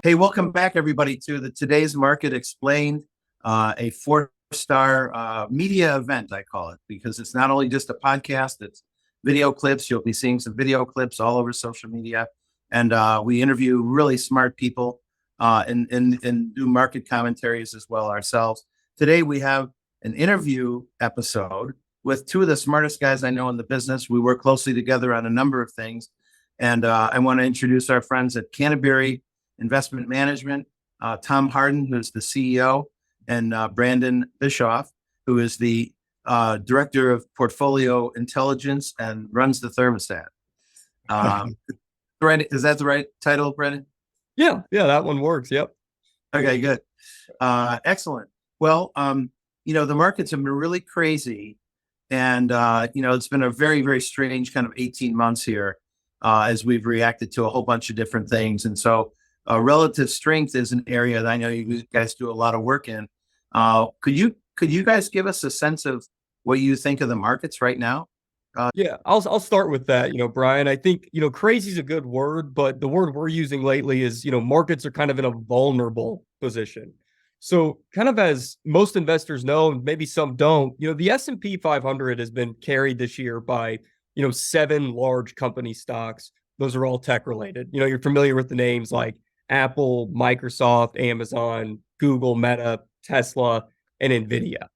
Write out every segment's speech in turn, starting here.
Hey, welcome back, everybody, to the Today's Market Explained, a four-star media event, I call it, because it's not only just a podcast, it's video clips. You'll be seeing some video clips all over social media. And we interview really smart people and do market commentaries as well ourselves. Today, we have an interview episode with two of the smartest guys I know in the business. We work closely together on a number of things. And I want to introduce our friends at Canterbury Investment Management, Tom Hardin, who's the CEO, and Brandon Bischof, who is the Director of Portfolio Intelligence and runs the Thermostat. Brandon, is that the right title, Brandon? Yeah, that one works. Yep. Okay, good. Excellent. Well, the markets have been really crazy. And, it's been a very, very strange kind of 18 months here as we've reacted to a whole bunch of different things. And so relative strength is an area that I know you guys do a lot of work in. Could you guys give us a sense of what you think of the markets right now? Yeah, I'll start with that. Brian, I think, crazy is a good word, but the word we're using lately is, markets are kind of in a vulnerable position. So kind of as most investors know, and maybe some don't, the S&P 500 has been carried this year by, 7 large company stocks. Those are all tech related. You're familiar with the names like Apple, Microsoft, Amazon, Google, Meta, Tesla, and Nvidia.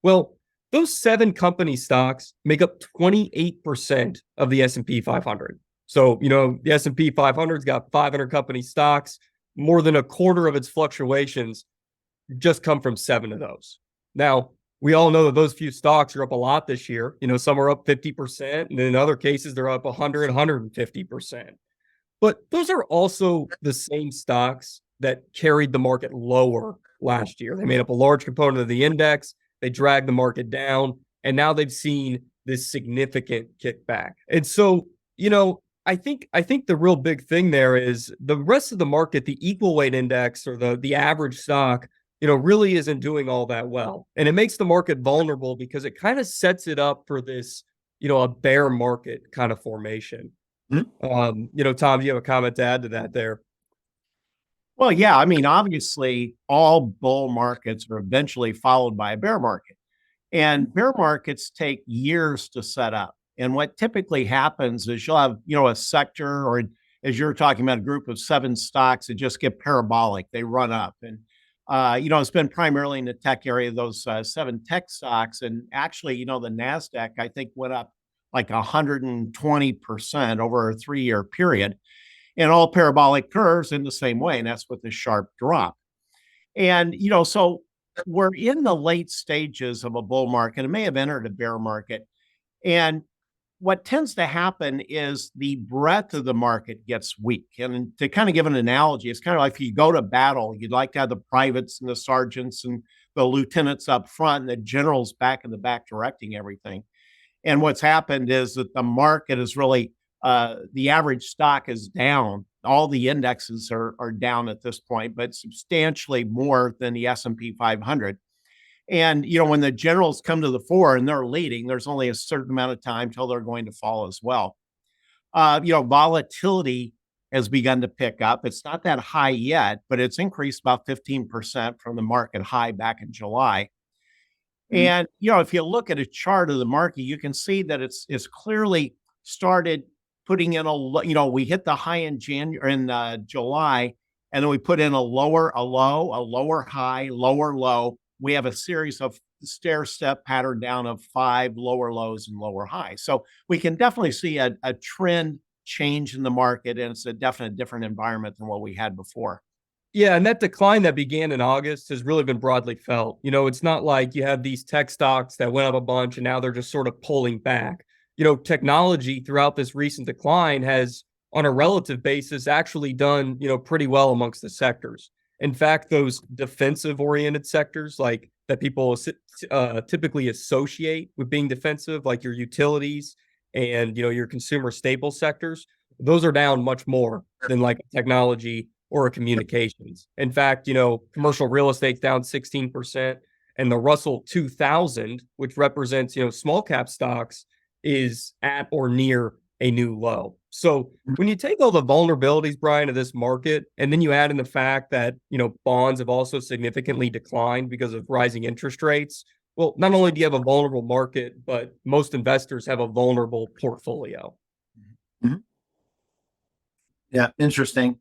Well, those 7 company stocks make up 28% of the S&P 500. So, the S&P 500's got 500 company stocks. More than a quarter of its fluctuations just come from 7 of those. Now, we all know that those few stocks are up a lot this year. Some are up 50%, and in other cases, they're up 100, 150%. But those are also the same stocks that carried the market lower last year. They made up a large component of the index. They dragged the market down, and now they've seen this significant kickback. And so, I think the real big thing there is the rest of the market, the equal weight index or the average stock, really isn't doing all that well. And it makes the market vulnerable because it kind of sets it up for this, a bear market kind of formation. Tom, do you have a comment to add to that there? Well, yeah, I mean, obviously, all bull markets are eventually followed by a bear market. And bear markets take years to set up. And what typically happens is you'll have, a sector, or as you're talking about, a group of 7 stocks that just get parabolic. They run up. And, it's been primarily in the tech area, those 7 tech stocks. And actually, the NASDAQ, I think, went up like 120% over a 3-year period. And all parabolic curves in the same way. And that's with the sharp drop. And, so we're in the late stages of a bull market. It may have entered a bear market. And what tends to happen is the breadth of the market gets weak. And to kind of give an analogy, it's kind of like if you go to battle, you'd like to have the privates and the sergeants and the lieutenants up front and the generals back in the back directing everything. And what's happened is that the market is really the average stock is down. All the indexes are down at this point, but substantially more than the S&P 500. And, when the generals come to the fore and they're leading, there's only a certain amount of time till they're going to fall as well. Volatility has begun to pick up. It's not that high yet, but it's increased about 15% from the market high back in July. And, if you look at a chart of the market, you can see that it's clearly started putting in we hit the high in July, and then we put in a low, a lower high, lower low. We have a series of stair step pattern down of 5 lower lows and lower highs. So we can definitely see a trend change in the market, and it's a definite different environment than what we had before. Yeah, and that decline that began in August has really been broadly felt. It's not like you have these tech stocks that went up a bunch and now they're just sort of pulling back. Technology throughout this recent decline has, on a relative basis, actually done, pretty well amongst the sectors. In fact, those defensive-oriented sectors, like that people typically associate with being defensive, like your utilities and, your consumer staple sectors, those are down much more than like technology or communications. In fact, commercial real estate's down 16%, and the Russell 2000, which represents, small cap stocks, is at or near a new low. So when you take all the vulnerabilities, Brian, of this market, and then you add in the fact that, bonds have also significantly declined because of rising interest rates. Well, not only do you have a vulnerable market, but most investors have a vulnerable portfolio. Mhm. Yeah, interesting.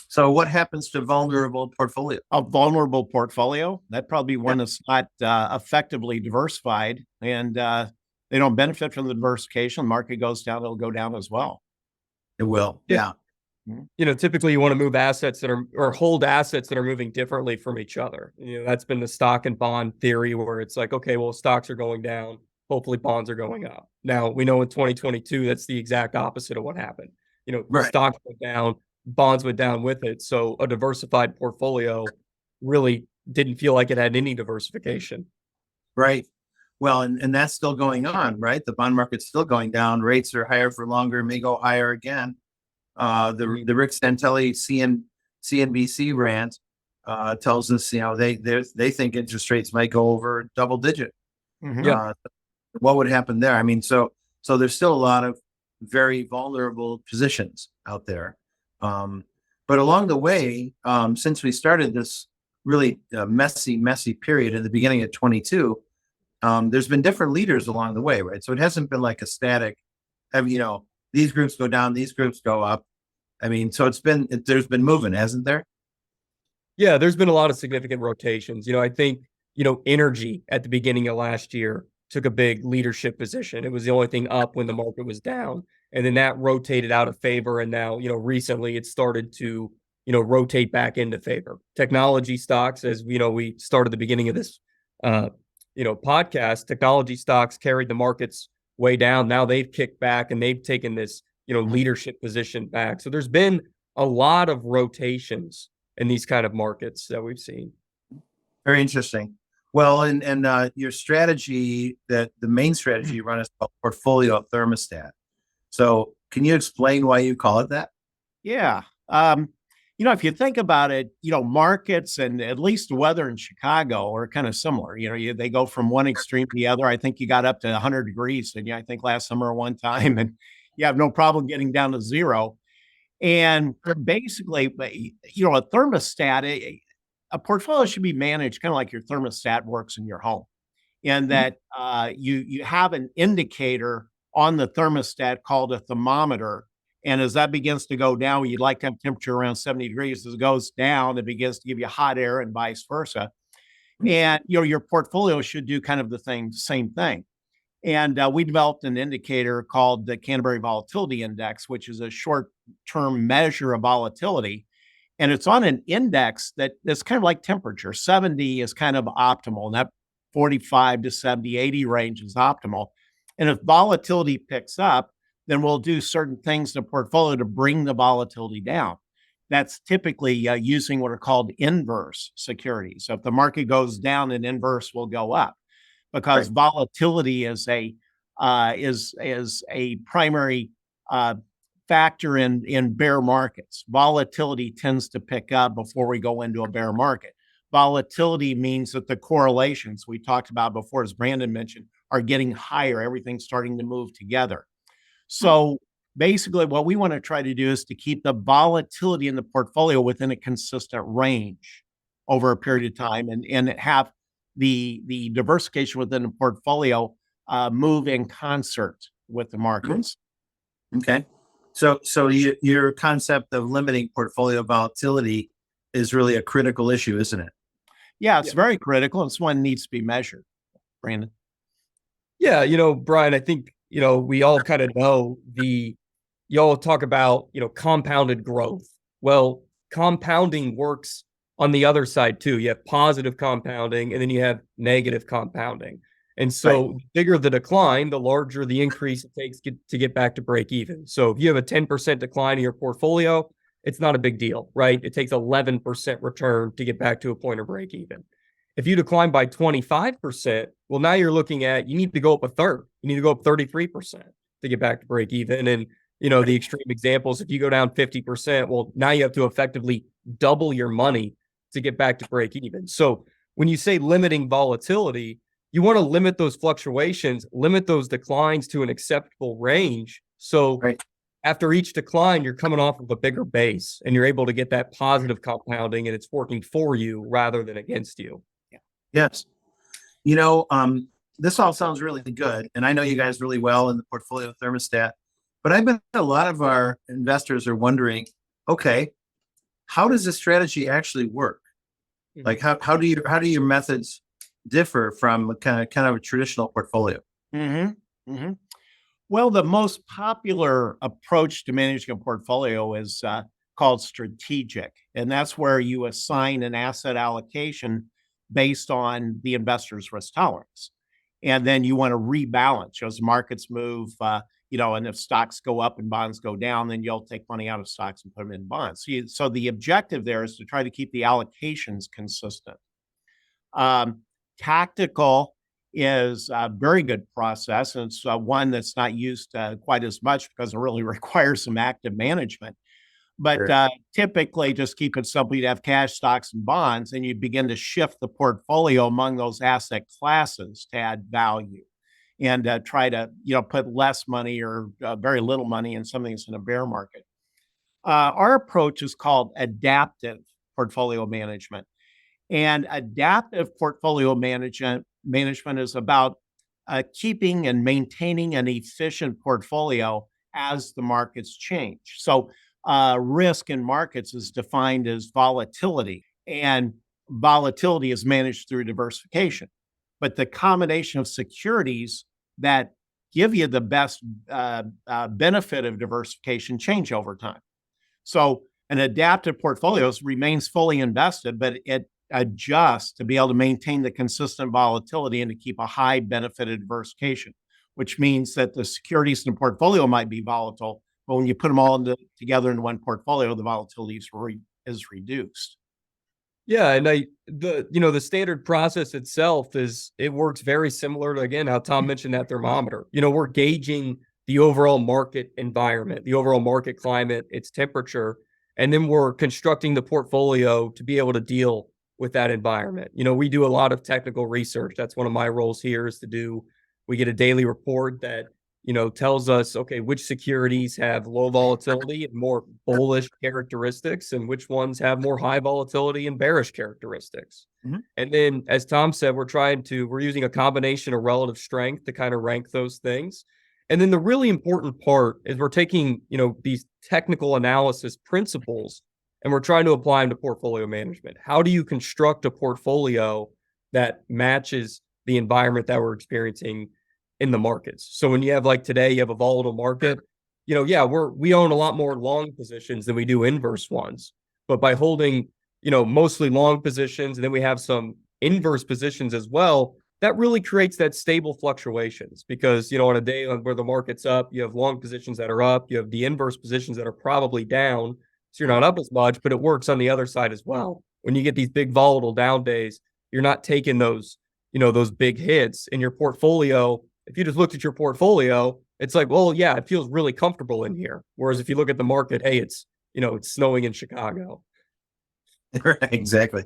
So what happens to vulnerable portfolio? A vulnerable portfolio, that'd probably be one that's not effectively diversified, and they don't benefit from the diversification. The market goes down, it'll go down as well. It will. Yeah. Yeah. Typically you want to move assets that are, or hold assets that are moving differently from each other. That's been the stock and bond theory where it's like, okay, well, stocks are going down. Hopefully bonds are going up. Now we know in 2022, that's the exact opposite of what happened. Right. Stocks went down, bonds went down with it. So a diversified portfolio really didn't feel like it had any diversification. Right. Well, and that's still going on, right? The bond market's still going down. Rates are higher for longer, may go higher again. The Rick Santelli CNBC rant tells us, they think interest rates might go over double digit. Yeah. What would happen there? I mean, so there's still a lot of very vulnerable positions out there. But along the way, since we started this really messy period in the beginning of 22, there's been different leaders along the way, right? So it hasn't been like a static, these groups go down, these groups go up. I mean, so there's been movement, hasn't there? Yeah, there's been a lot of significant rotations. I think, energy at the beginning of last year took a big leadership position. It was the only thing up when the market was down. And then that rotated out of favor. And now, recently it started to, rotate back into favor. Technology stocks, as we started the beginning of this, podcast, technology stocks carried the markets way down. Now they've kicked back and they've taken this, leadership position back. So there's been a lot of rotations in these kind of markets that we've seen. Very interesting. Well, and your strategy, the main strategy you run is called portfolio thermostat. So can you explain why you call it that? Yeah. If you think about it, markets and at least the weather in Chicago are kind of similar. They go from one extreme to the other. I think you got up to 100 degrees, and I think last summer one time, and you have no problem getting down to zero. And basically, a thermostat, a portfolio should be managed kind of like your thermostat works in your home, and that you have an indicator on the thermostat called a thermometer. And as that begins to go down, you'd like to have temperature around 70 degrees. As it goes down, it begins to give you hot air and vice versa. And your portfolio should do kind of the same thing. And we developed an indicator called the Canterbury Volatility Index, which is a short-term measure of volatility. And it's on an index that's kind of like temperature. 70 is kind of optimal, and that 45 to 70, 80 range is optimal. And if volatility picks up, then we'll do certain things in the portfolio to bring the volatility down. That's typically using what are called inverse securities. So if the market goes down, an inverse will go up, because volatility is a primary factor in bear markets. Volatility tends to pick up before we go into a bear market. Volatility means that the correlations we talked about before, as Brandon mentioned, are getting higher. Everything's starting to move together. So basically what we want to try to do is to keep the volatility in the portfolio within a consistent range over a period of time, and have the diversification within the portfolio move in concert with the markets. Okay. So your concept of limiting portfolio volatility is really a critical issue, isn't it? Yeah, it's very critical. It's one that needs to be measured. Brandon? Yeah, Brian, I think, we all kind of know you all talk about, compounded growth. Well, compounding works on the other side too. You have positive compounding, and then you have negative compounding. And so the bigger the decline, the larger the increase it takes to get back to break even. So if you have a 10% decline in your portfolio, it's not a big deal, right? It takes 11% return to get back to a point of break even. If you decline by 25%, well, now you're looking at, you need to go up a third. You need to go up 33% to get back to break even. And, the extreme examples, if you go down 50%, well, now you have to effectively double your money to get back to break even. So when you say limiting volatility, you want to limit those fluctuations, limit those declines to an acceptable range. So after each decline, you're coming off of a bigger base and you're able to get that positive compounding and it's working for you rather than against you. Yes. This all sounds really good. And I know you guys really well in the portfolio thermostat, but I bet a lot of our investors are wondering, okay, how does this strategy actually work? Like how do your methods differ from a kind of a traditional portfolio? Well, the most popular approach to managing a portfolio is called strategic, and that's where you assign an asset allocation based on the investor's risk tolerance. And then you want to rebalance as markets move, and if stocks go up and bonds go down, then you'll take money out of stocks and put them in bonds. So the objective there is to try to keep the allocations consistent. Tactical is a very good process, and it's one that's not used quite as much because it really requires some active management. But Sure. typically, just keep it simple. You'd have cash, stocks, and bonds, and you begin to shift the portfolio among those asset classes to add value, and try to put less money or very little money in something that's in a bear market. Our approach is called adaptive portfolio management, and adaptive portfolio management is about keeping and maintaining an efficient portfolio as the markets change. So risk in markets is defined as volatility, and volatility is managed through diversification. But the combination of securities that give you the best benefit of diversification change over time. So an adaptive portfolio remains fully invested, but it adjusts to be able to maintain the consistent volatility and to keep a high benefit of diversification, which means that the securities in the portfolio might be volatile, but when you put them all together in one portfolio, the volatility is reduced. Yeah, and the standard process itself it works very similar to, again, how Tom mentioned that thermometer. We're gauging the overall market environment, the overall market climate, its temperature, and then we're constructing the portfolio to be able to deal with that environment. We do a lot of technical research. That's one of my roles here we get a daily report that tells us, okay, which securities have low volatility and more bullish characteristics, and which ones have more high volatility and bearish characteristics. Mm-hmm. And then, as Tom said, we're using a combination of relative strength to kind of rank those things. And then the really important part is we're taking, these technical analysis principles and we're trying to apply them to portfolio management. How do you construct a portfolio that matches the environment that we're experiencing in the markets? So when you have, like today, you have a volatile market, we own a lot more long positions than we do inverse ones. But by holding, mostly long positions, and then we have some inverse positions as well, that really creates that stable fluctuations, because, on a day where the market's up, you have long positions that are up, you have the inverse positions that are probably down. So you're not up as much, but it works on the other side as well. When you get these big volatile down days, you're not taking those big hits in your portfolio. If you just looked at your portfolio, it's like, well, yeah, it feels really comfortable in here. Whereas if you look at the market, hey, it's snowing in Chicago. Exactly.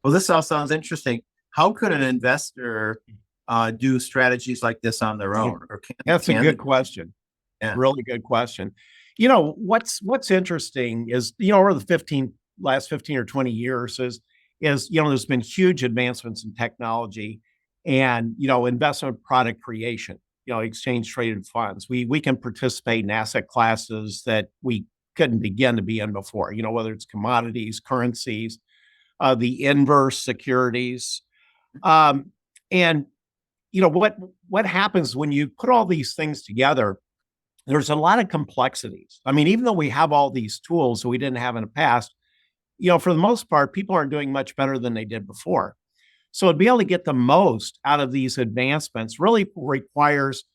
Well, this all sounds interesting. How could an investor do strategies like this on their own? Or That's a good question. Yeah. Really good question. What's interesting is, over the last 15 or 20 years is there's been huge advancements in technology and, investment product creation, exchange traded funds. We can participate in asset classes that we couldn't begin to be in before, whether it's commodities, currencies, the inverse securities. And what happens when you put all these things together, there's a lot of complexities. I mean, even though we have all these tools that we didn't have in the past, for the most part, people aren't doing much better than they did before. So to be able to get the most out of these advancements really requires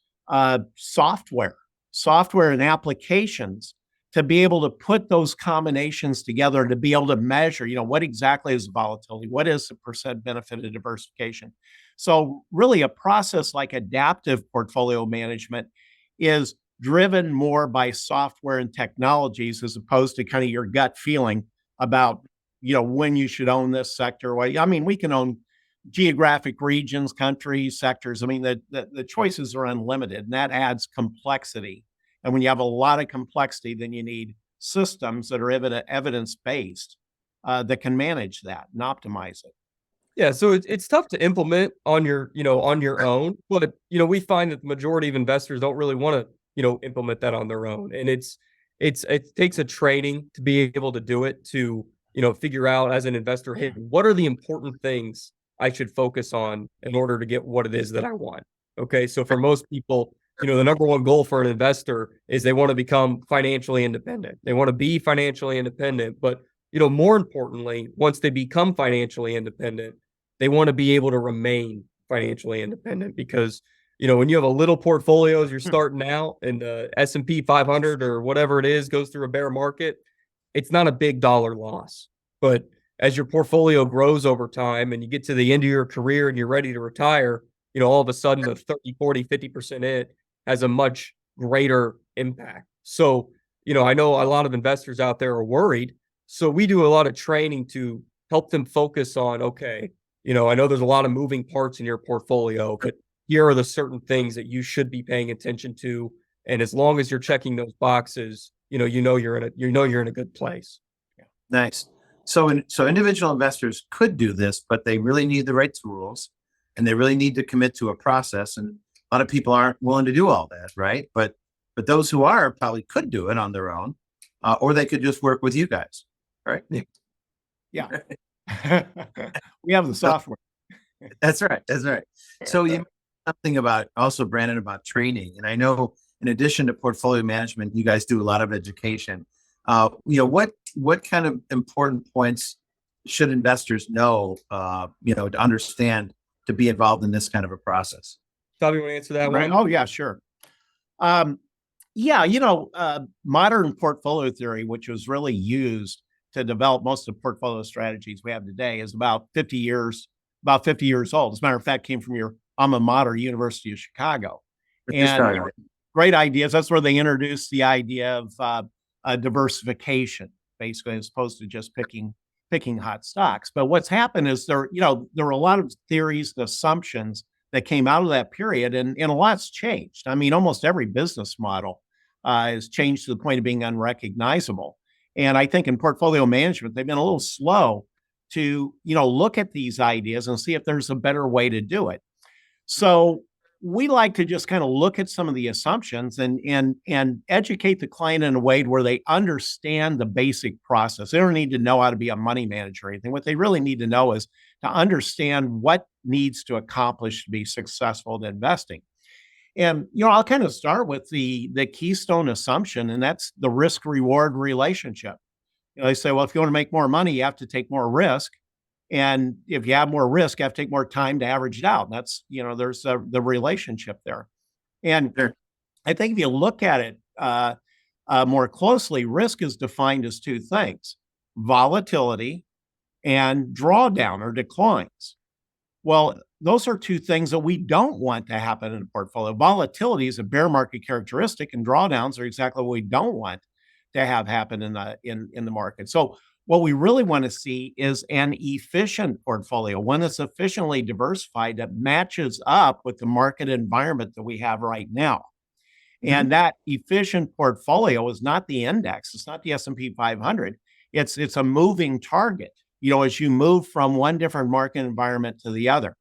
software and applications to be able to put those combinations together, to be able to measure, what exactly is the volatility? What is the percent benefit of diversification? So really a process like adaptive portfolio management is driven more by software and technologies as opposed to kind of your gut feeling about, when you should own this sector. I mean, we can own geographic regions, countries, sectors. I mean, the choices are unlimited, and that adds complexity And when you have a lot of complexity, then you need systems that are evidence-based that can manage that and optimize it. Yeah, so it's tough to implement on your, on your own, but we find that the majority of investors don't really want to, implement that on their own. And it takes a training to be able to do it, to, figure out as an investor, hey, what are the important things I should focus on in order to get what it is that I want? Okay, so for most people, the number one goal for an investor is they want to become financially independent. They want to be financially independent, but more importantly, once they become financially independent, they want to be able to remain financially independent, because when you have a little portfolio as you're starting out and the S&P 500 or whatever it is goes through a bear market, it's not a big dollar loss. But as your portfolio grows over time and you get to the end of your career and you're ready to retire, all of a sudden the 30, 40, 50% it has a much greater impact. So, I know a lot of investors out there are worried. So we do a lot of training to help them focus on, okay, I know there's a lot of moving parts in your portfolio, but here are the certain things that you should be paying attention to. And as long as you're checking those boxes, you're in a good place. Nice. So individual investors could do this, but they really need the right tools and they really need to commit to a process. And a lot of people aren't willing to do all that, right? But those who are probably could do it on their own, or they could just work with you guys, right? Yeah. We have the software. That's right. That's right. So you mentioned something about also, Brandon, about training. And I know in addition to portfolio management, you guys do a lot of education. What kind of important points should investors know, to understand, to be involved in this kind of a process? Tommy, you want to answer that Right. one? Oh, yeah, sure. Modern portfolio theory, which was really used to develop most of the portfolio strategies we have today, is about 50 years old. As a matter of fact, came from your alma mater, University of Chicago. And great ideas. That's where they introduced the idea of diversification, basically, as opposed to just picking hot stocks. But what's happened is there were a lot of theories and assumptions that came out of that period, and a lot's changed. I mean, almost every business model has changed to the point of being unrecognizable. And I think in portfolio management, they've been a little slow to, look at these ideas and see if there's a better way to do it. So we like to just kind of look at some of the assumptions and educate the client in a way where they understand the basic process. They don't need to know how to be a money manager or anything. What they really need to know is to understand what needs to accomplish to be successful in investing. And, I'll kind of start with the keystone assumption, and that's the risk reward relationship. They say, well, if you want to make more money, you have to take more risk. And if you have more risk, you have to take more time to average it out. And that's, there's the relationship there. And Sure. I think if you look at it more closely, risk is defined as two things: volatility and drawdown or declines. Well, those are two things that we don't want to happen in a portfolio. Volatility is a bear market characteristic, and drawdowns are exactly what we don't want to have happen in the market. So what we really want to see is an efficient portfolio, one that's efficiently diversified, that matches up with the market environment that we have right now. And that efficient portfolio is not the index. It's not the S&P 500. It's a moving target, as you move from one different market environment to the other.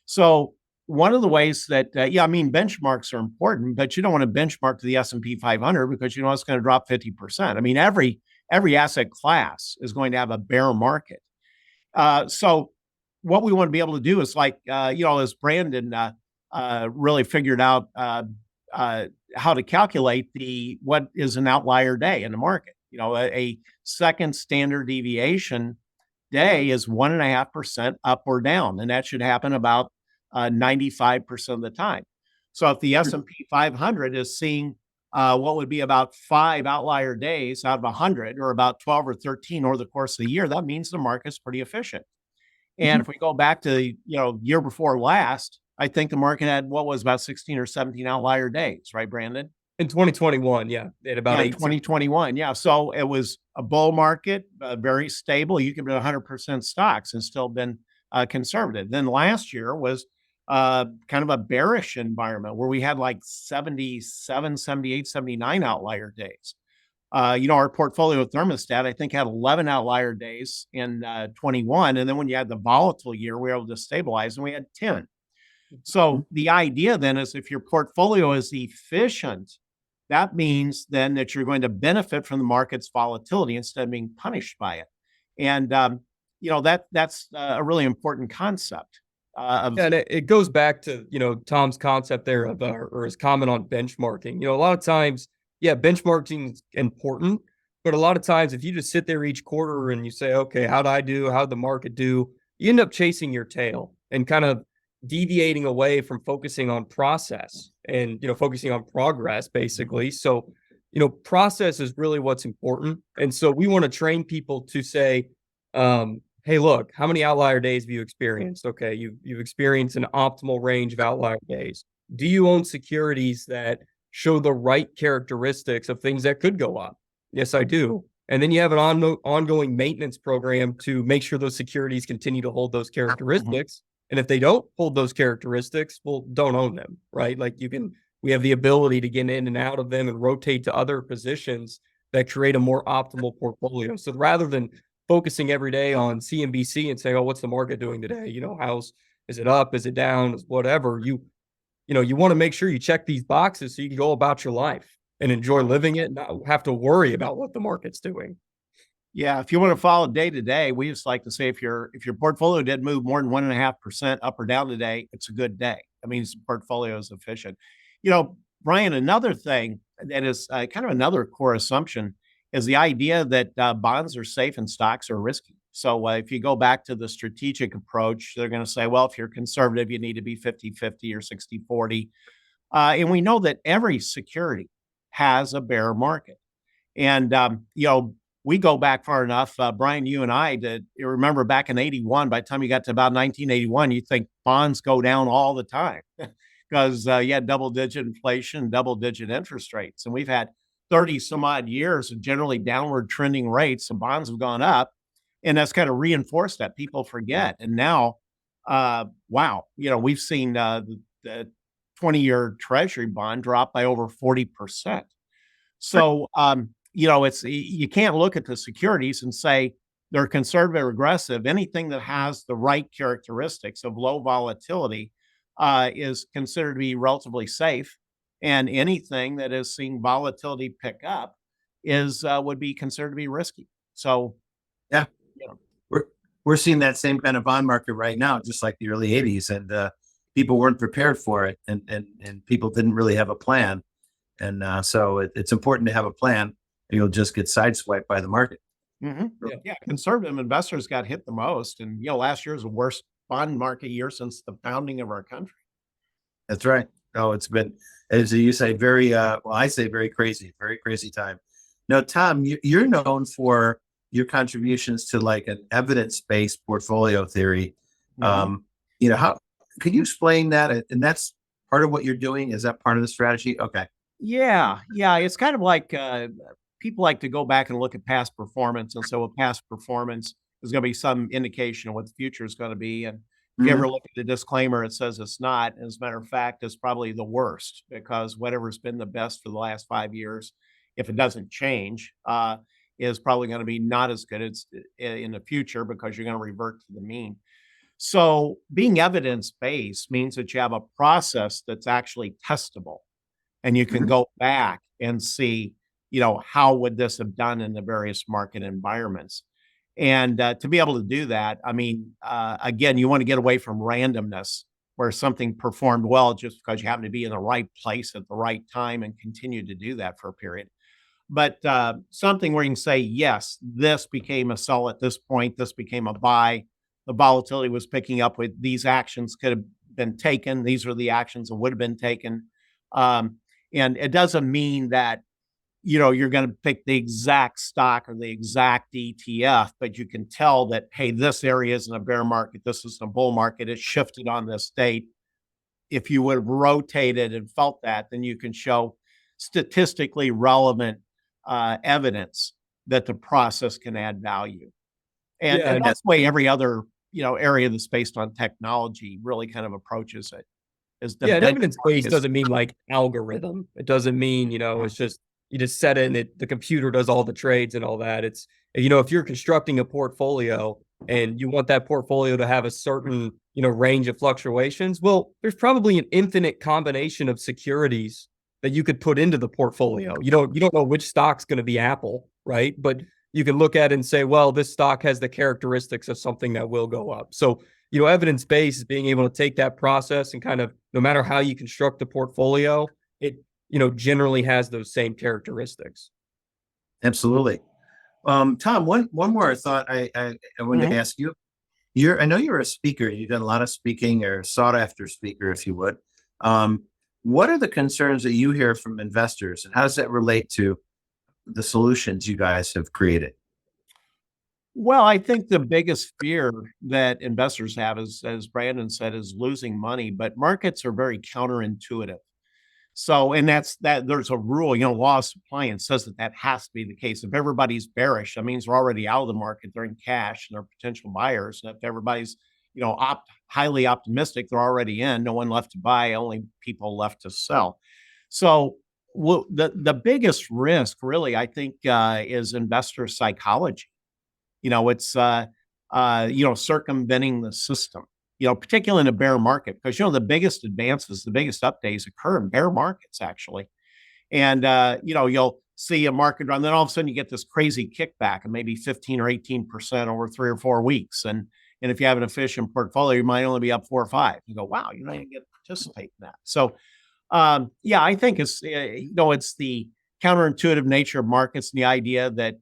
So one of the ways that, benchmarks are important, but you don't want to benchmark to the S&P 500 because it's going to drop 50%. I mean, every asset class is going to have a bear market. So what we want to be able to do is as Brandon really figured out how to calculate what is an outlier day in the market. A second standard deviation day is 1.5% up or down, and that should happen about 95% of the time. So if the S&P 500 is seeing what would be about 5 outlier days out of 100, or about 12 or 13 over the course of the year, that means the market's pretty efficient. And if we go back to year before last, I think the market had what was about 16 or 17 outlier days, right, Brandon? In 2021, yeah, they had about 8. 2021, yeah. So it was a bull market, very stable. You could be 100% stocks and still been conservative. Then last year was kind of a bearish environment where we had like 77, 78, 79 outlier days. Our portfolio of Thermostat, I think, had 11 outlier days in 21. And then when you had the volatile year, we were able to stabilize and we had 10. So the idea then is if your portfolio is efficient, that means then that you're going to benefit from the market's volatility instead of being punished by it. And, that's a really important concept. And it goes back to, Tom's concept there of, or his comment on benchmarking. A lot of times, yeah, benchmarking is important, but a lot of times if you just sit there each quarter and you say, okay, how'd I do? How'd the market do? You end up chasing your tail and kind of deviating away from focusing on process and, focusing on progress basically. So, process is really what's important. And so we want to train people to say, hey, look, how many outlier days have you experienced? Okay, you've experienced an optimal range of outlier days. Do you own securities that show the right characteristics of things that could go up? Yes, I do. And then you have an ongoing maintenance program to make sure those securities continue to hold those characteristics. And if they don't hold those characteristics, well, don't own them, right? Like we have the ability to get in and out of them and rotate to other positions that create a more optimal portfolio. So rather than focusing every day on CNBC and saying, oh, what's the market doing today? Is it up? Is it down? Whatever. You want to make sure you check these boxes so you can go about your life and enjoy living it and not have to worry about what the market's doing. Yeah, if you want to follow day to day, we just like to say if your portfolio did move more than 1.5% up or down today, it's a good day. That means the portfolio is efficient. Brian, another thing that is kind of another core assumption is the idea that bonds are safe and stocks are risky. So if you go back to the strategic approach, they're going to say, well, if you're conservative, you need to be 50-50 or 60-40. And we know that every security has a bear market. And, we go back far enough, Brian, you and I, to remember back in 81, by the time you got to about 1981, you think bonds go down all the time because you had double-digit inflation, double-digit interest rates. And we've had 30 some odd years of generally downward trending rates. So bonds have gone up. And that's kind of reinforced that. People forget. And now, wow, we've seen the 20-year treasury bond drop by over 40%. So, you can't look at the securities and say they're conservative or aggressive. Anything that has the right characteristics of low volatility is considered to be relatively safe. And anything that is seeing volatility pick up would be considered to be risky. So, yeah, we're seeing that same kind of bond market right now, just like the early 80s. And people weren't prepared for it. And people didn't really have a plan. And so it's important to have a plan. You'll just get sideswiped by the market. Yeah, conservative investors got hit the most. And, last year was the worst bond market year since the founding of our country. That's right. Oh, it's been, as you say, I say very crazy time. Now, Tom, you're known for your contributions to like an evidence-based portfolio theory. How could you explain that? And that's part of what you're doing. Is that part of the strategy? Okay. Yeah. It's kind of like people like to go back and look at past performance. And so with past performance, there's going to be some indication of what the future is going to be. And if you ever look at the disclaimer, it says it's not. As a matter of fact, it's probably the worst because whatever's been the best for the last 5 years, if it doesn't change, is probably going to be not as good as in the future because you're going to revert to the mean. So being evidence-based means that you have a process that's actually testable. And you can go back and see, how would this have done in the various market environments? And to be able to do that, again, you want to get away from randomness where something performed well just because you happen to be in the right place at the right time and continue to do that for a period. But something where you can say, yes, this became a sell at this point, this became a buy. The volatility was picking up with these actions could have been taken. These are the actions that would have been taken. And it doesn't mean that, you're going to pick the exact stock or the exact ETF, but you can tell that, hey, this area is in a bear market. This is a bull market. It shifted on this date. If you would have rotated and felt that, then you can show statistically relevant evidence that the process can add value. And that's the way every other area that's based on technology really kind of approaches it. Is the Yeah, and benchmark evidence-based is doesn't mean like algorithm. It doesn't mean, it's just you just set it and the computer does all the trades and all that. It's, if you're constructing a portfolio and you want that portfolio to have a certain, range of fluctuations, well, there's probably an infinite combination of securities that you could put into the portfolio. You don't know which stock's going to be Apple, right? But you can look at it and say, well, this stock has the characteristics of something that will go up. So, evidence-based is being able to take that process and kind of, no matter how you construct the portfolio, it, generally has those same characteristics. Absolutely. Tom, one more thought I wanted to ask you. I know you're a speaker. You've done a lot of speaking, or sought after speaker, if you would. What are the concerns that you hear from investors, and how does that relate to the solutions you guys have created? Well, I think the biggest fear that investors have is, as Brandon said, is losing money, but markets are very counterintuitive. So, and that's that there's a rule, law of supply and says that has to be the case. If everybody's bearish, that means they're already out of the market. They're in cash and they're potential buyers. And if everybody's, highly optimistic, they're already in, no one left to buy, only people left to sell. So, the biggest risk really, I think, is investor psychology. It's circumventing the system, particularly in a bear market, because the biggest advances, the biggest updates occur in bear markets actually. And you'll see a market run, then all of a sudden you get this crazy kickback of maybe 15 or 18% over 3 or 4 weeks. And if you have an efficient portfolio, you might only be up 4 or 5. You go, wow, you're not even get to participate in that. So I think it's it's the counterintuitive nature of markets, and the idea that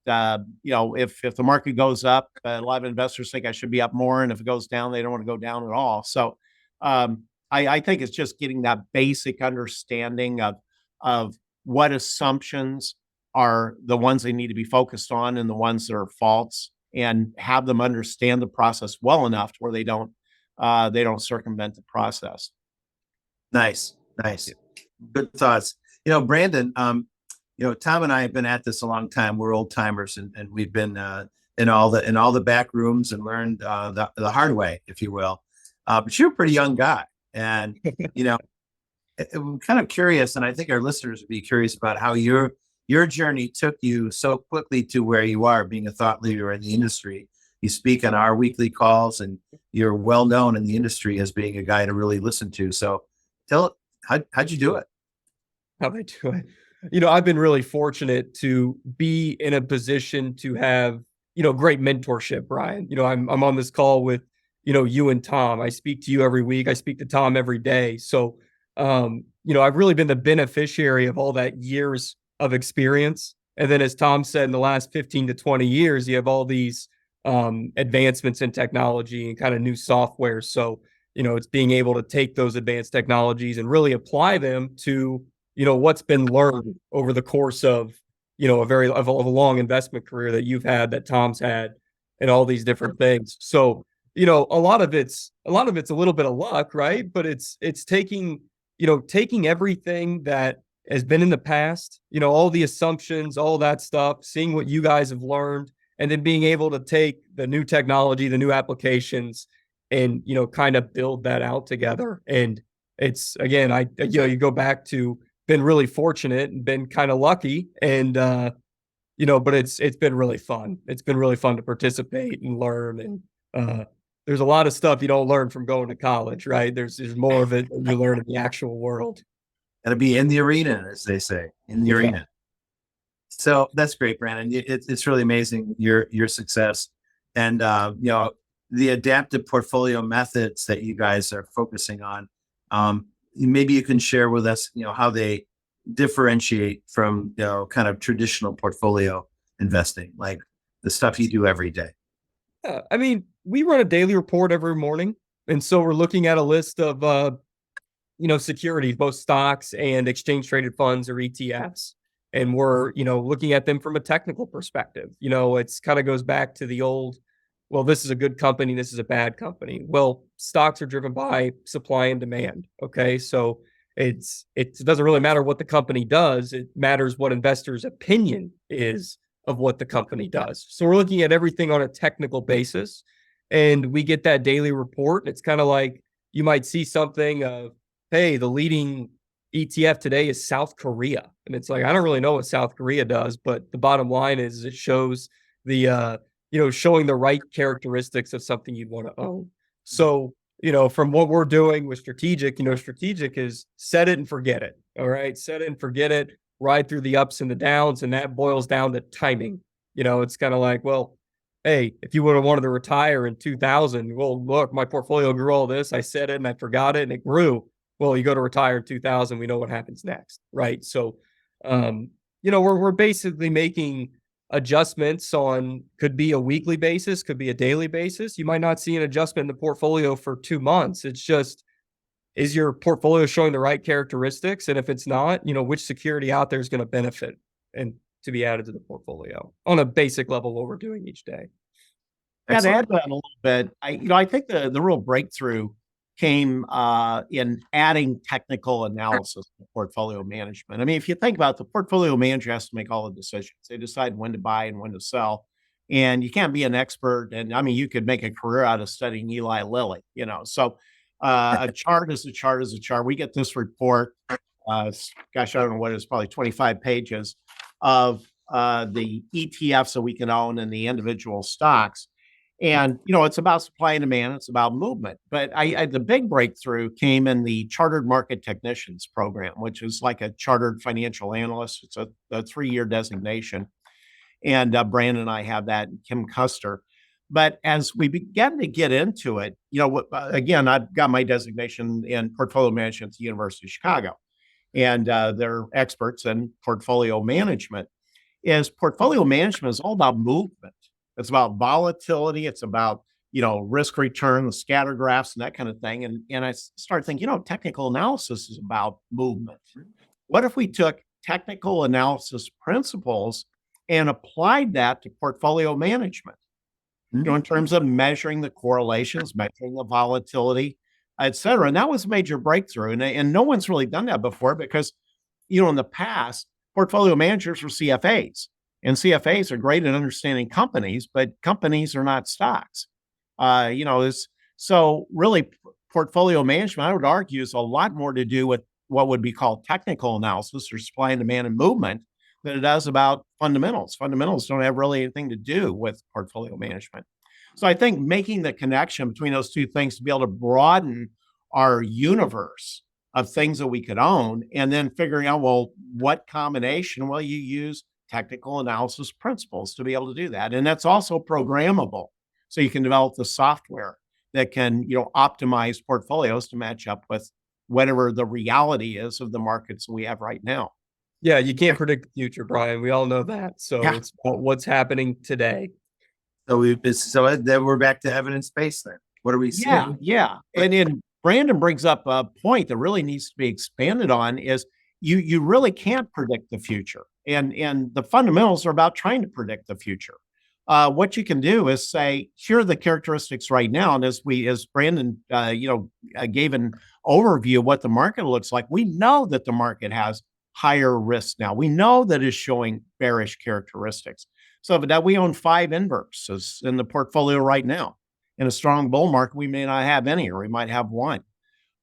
if the market goes up, a lot of investors think I should be up more, and if it goes down, they don't want to go down at all. So I think it's just getting that basic understanding of what assumptions are the ones they need to be focused on and the ones that are false, and have them understand the process well enough to where they don't circumvent the process. Nice. Good thoughts. Brandon, Tom and I have been at this a long time. We're old timers, and we've been in all the back rooms and learned the hard way, if you will. But you're a pretty young guy, and I'm kind of curious, and I think our listeners would be curious about how your journey took you so quickly to where you are, being a thought leader in the industry. You speak on our weekly calls, and you're well known in the industry as being a guy to really listen to. So, how'd you do it? How'd I do it? I've been really fortunate to be in a position to have, great mentorship, Brian. I'm on this call with, you and Tom. I speak to you every week. I speak to Tom every day. So, I've really been the beneficiary of all that years of experience. And then, as Tom said, in the last 15 to 20 years, you have all these advancements in technology and kind of new software. So, it's being able to take those advanced technologies and really apply them to, what's been learned over the course of, a long investment career that you've had, that Tom's had, and all these different things. So, a lot of it's a little bit of luck, right? But it's taking everything that has been in the past, all the assumptions, all that stuff, seeing what you guys have learned, and then being able to take the new technology, the new applications, and, kind of build that out together. And it's, again, you go back to been really fortunate and been kind of lucky, and, but it's been really fun. It's been really fun to participate and learn. And, there's a lot of stuff you don't learn from going to college, right? There's more of it than you learn in the actual world. Got to be in the arena, as they say, in the arena. So that's great, Brandon. It's really amazing your success, and the adaptive portfolio methods that you guys are focusing on. Maybe you can share with us, how they differentiate from kind of traditional portfolio investing, like the stuff you do every day. I mean, we run a daily report every morning, and so we're looking at a list of securities, both stocks and exchange traded funds, or ETFs. And we're, looking at them from a technical perspective. It's kind of goes back to the old, well, this is a good company, this is a bad company. Well, stocks are driven by supply and demand. Okay. So it doesn't really matter what the company does. It matters what investors' opinion is of what the company does. So we're looking at everything on a technical basis. and we get that daily report. It's kind of like you might see something of, hey, the leading ETF today is South Korea. And it's like, I don't really know what South Korea does, but the bottom line is it shows the, showing the right characteristics of something you'd want to own. So, from what we're doing with strategic, strategic is set it and forget it. All right. Set it and forget it, ride through the ups and the downs. And that boils down to timing. It's kind of like, well, hey, if you would have wanted to retire in 2000, well, look, my portfolio grew all this. I said it and I forgot it and it grew. Well, you go to retire in 2000, we know what happens next, right? So, we're basically making adjustments on, could be a weekly basis, could be a daily basis. You might not see an adjustment in the portfolio for 2 months. It's just, is your portfolio showing the right characteristics? And if it's not, which security out there is going to benefit and to be added to the portfolio on a basic level, what we're doing each day. Yeah, to add to that a little bit, I think the real breakthrough came in adding technical analysis to portfolio management. I mean, if you think about it, the portfolio manager has to make all the decisions. They decide when to buy and when to sell. And you can't be an expert. And I mean, you could make a career out of studying Eli Lilly, So a chart is a chart is a chart. We get this report, gosh, I don't know what it is, probably 25 pages of the ETFs that we can own and the individual stocks. And, it's about supply and demand. It's about movement. But the big breakthrough came in the Chartered Market Technicians program, which is like a chartered financial analyst. It's a 3-year designation. And Brandon and I have that, and Kim Custer. But as we began to get into it, again, I've got my designation in portfolio management at the University of Chicago. And they're experts in portfolio management. Portfolio management is all about movement. It's about volatility. It's about, risk return, the scatter graphs and that kind of thing. And I started thinking, technical analysis is about movement. What if we took technical analysis principles and applied that to portfolio management? In terms of measuring the correlations, measuring the volatility, et cetera. And that was a major breakthrough. And no one's really done that before because, in the past, portfolio managers were CFAs. And CFAs are great at understanding companies, but companies are not stocks. So really portfolio management, I would argue, is a lot more to do with what would be called technical analysis or supply and demand and movement than it does about fundamentals. Fundamentals don't have really anything to do with portfolio management. So I think making the connection between those two things to be able to broaden our universe of things that we could own and then figuring out, well, what combination will you use technical analysis principles to be able to do that. And that's also programmable. So you can develop the software that can, optimize portfolios to match up with whatever the reality is of the markets we have right now. Yeah, you can't predict the future, Brian. We all know that. So It's what's happening today. So then we're back to evidence-based then. What are we seeing? Yeah. And then Brandon brings up a point that really needs to be expanded on is you really can't predict the future. And the fundamentals are about trying to predict the future. What you can do is say, here are the characteristics right now. And as Brandon, gave an overview of what the market looks like, we know that the market has higher risk now. We know that it's showing bearish characteristics. So that we own 5 inverses in the portfolio right now. In a strong bull market, we may not have any, or we might have 1.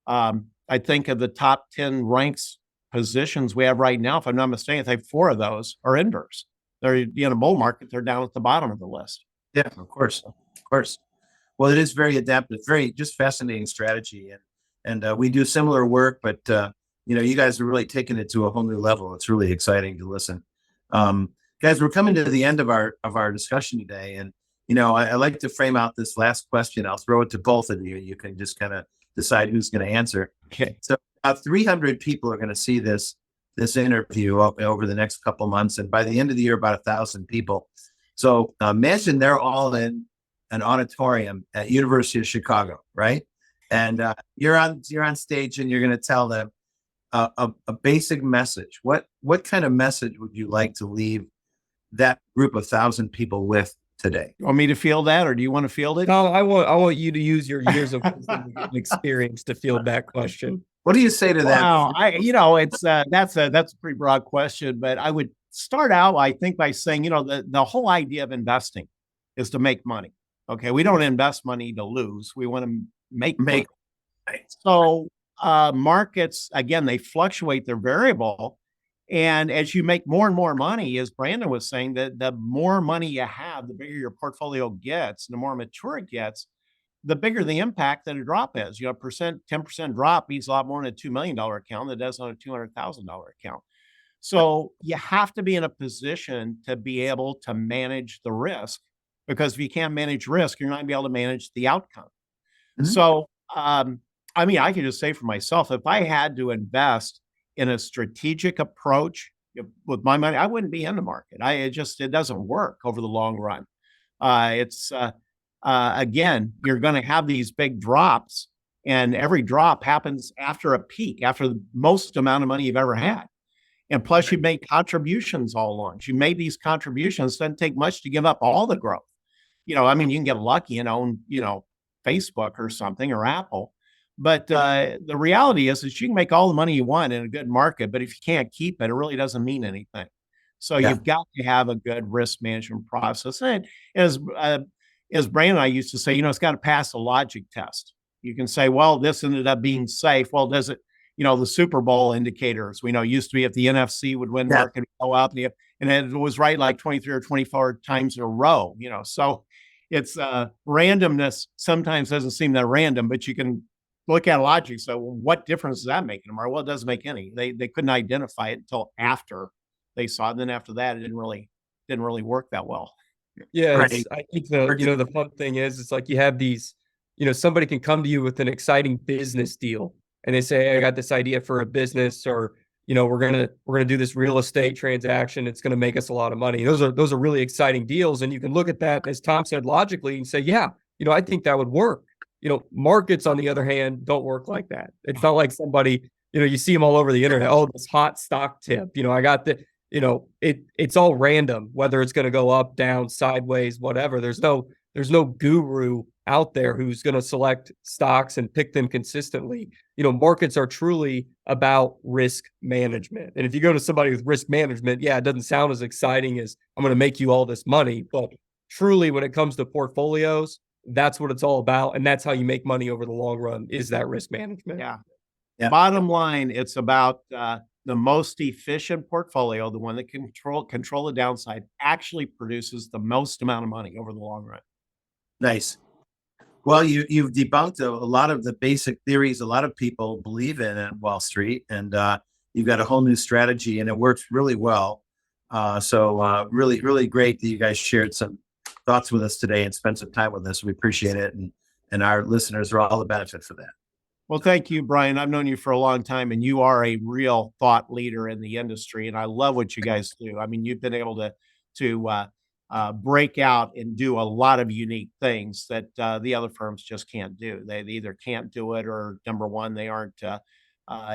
I think of the top 10 ranks positions we have right now, if I'm not mistaken, I think 4 of those are inverse. They're in a bull market, they're down at the bottom of the list. Yeah, of course. Well, it is very adaptive, very just fascinating strategy. And we do similar work, but you guys are really taking it to a whole new level. It's really exciting to listen. Guys, we're coming to the end of our discussion today. And, I like to frame out this last question. I'll throw it to both of you. You can just kind of decide who's going to answer. Okay. So about 300 people are going to see this interview over the next couple months. And by the end of the year, about 1,000 people. So imagine they're all in an auditorium at University of Chicago, right? And you're on stage and you're going to tell them a basic message. What kind of message would you like to leave that group of 1,000 people with today? You want me to field that, or do you want to field it? No, I want you to use your years of experience to field that question. What do you say to that? Wow, it's that's a pretty broad question, but I would start out, I think, by saying, the whole idea of investing is to make money. Okay. We don't invest money to lose. We want to make money. Right. So markets, again, they fluctuate, they're variable. And as you make more and more money, as Brandon was saying, that the more money you have, the bigger your portfolio gets, and the more mature it gets, the bigger the impact that a drop is. You know, 10% drop means a lot more in a $2 million account than it does on a $200,000 account. So you have to be in a position to be able to manage the risk, because if you can't manage risk, you're not going to be able to manage the outcome. Mhm. So, I mean, I can just say for myself, if I had to invest in a strategic approach with my money, I wouldn't be in the market. It doesn't work over the long run. It's again, you're going to have these big drops, and every drop happens after a peak, after the most amount of money you've ever had. And plus, you made contributions all along. You made these contributions. It doesn't take much to give up all the growth. You know, I mean, you can get lucky and own, Facebook or something, or Apple. But the reality is you can make all the money you want in a good market, but if you can't keep it, it really doesn't mean anything. So Yeah. you've got to have a good risk management process. And as Brandon and I used to say, it's got to pass a logic test. You can say, well, this ended up being safe. Well, does it? The Super Bowl indicators, we know used to be if the NFC would win, Yeah. market would go up, and it was right like 23 or 24 times in a row. So it's randomness sometimes doesn't seem that random, but you can look at logic. So what difference does that make tomorrow? Well, it doesn't make any. They couldn't identify it until after they saw it. And then after that, it didn't really work that well. Yeah, Right. I think the fun thing is it's like you have these, somebody can come to you with an exciting business deal and they say, hey, I got this idea for a business, or we're gonna do this real estate transaction. It's gonna make us a lot of money. Those are really exciting deals. And you can look at that, as Tom said, logically and say, yeah, I think that would work. Markets, on the other hand, don't work like that. It's not like somebody, you see them all over the internet. Oh, this hot stock tip. I got the it's all random, whether it's going to go up, down, sideways, whatever. There's no guru out there who's going to select stocks and pick them consistently. Markets are truly about risk management. And if you go to somebody with risk management, yeah, it doesn't sound as exciting as I'm going to make you all this money. But truly, when it comes to portfolios, that's what it's all about. And that's how you make money over the long run, is that risk management. Yeah. Yeah. Bottom line, it's about the most efficient portfolio, the one that can control the downside, actually produces the most amount of money over the long run. Nice. Well, you've debunked a lot of the basic theories a lot of people believe in Wall Street, and you've got a whole new strategy, and it works really well. So really, really great that you guys shared some thoughts with us today and spent some time with us. We appreciate it, and our listeners are all the benefit for that. Well, thank you, Brian. I've known you for a long time, and you are a real thought leader in the industry, and I love what you guys do. I mean, you've been able to break out and do a lot of unique things that the other firms just can't do. They either can't do it, or number one, they aren't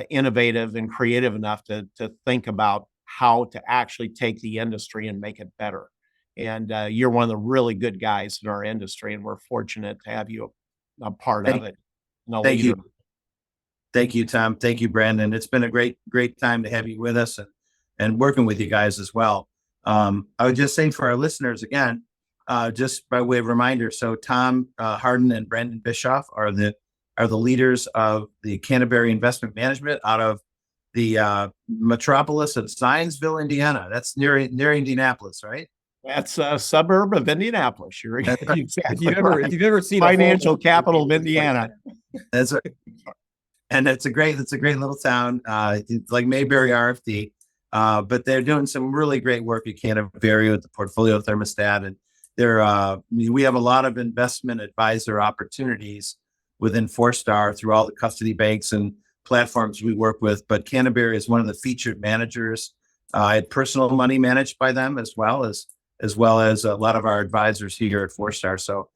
innovative and creative enough to think about how to actually take the industry and make it better. And you're one of the really good guys in our industry, and we're fortunate to have you a part of it. Thank you. Thank you, Tom. Thank you, Brandon. It's been a great time to have you with us and working with you guys as well. I would just say for our listeners again, just by way of reminder, so Tom Hardin and Brandon Bischof are the leaders of the Canterbury Investment Management out of the metropolis of Zionsville, Indiana. That's near Indianapolis, right? That's a suburb of Indianapolis. You're exactly if you've ever seen financial capital of Indiana. That's right. And it's a great little town. It's like Mayberry RFD, but they're doing some really great work at Canterbury with the portfolio thermostat, and we have a lot of investment advisor opportunities within 4-Star through all the custody banks and platforms we work with. But Canterbury is one of the featured managers. I had personal money managed by them as well as a lot of our advisors here at 4-Star. So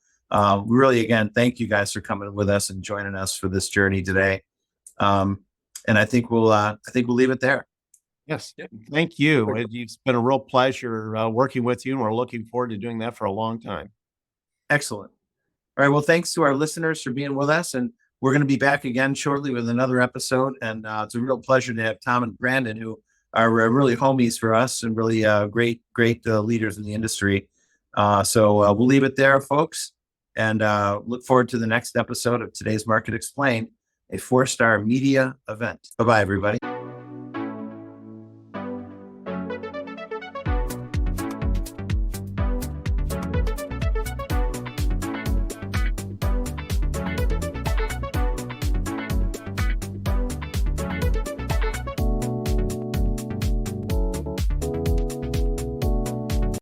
really, again, thank you guys for coming with us and joining us for this journey today. And I think we'll leave it there. Yes. Thank you. It's been a real pleasure working with you, and we're looking forward to doing that for a long time. Excellent. All right. Well, thanks to our listeners for being with us, and we're going to be back again shortly with another episode. And it's a real pleasure to have Tom and Brandon, who are really homies for us and really great leaders in the industry. So we'll leave it there, folks. and look forward to the next episode of Today's Market Explained, a 4-star media event. Bye-bye, everybody.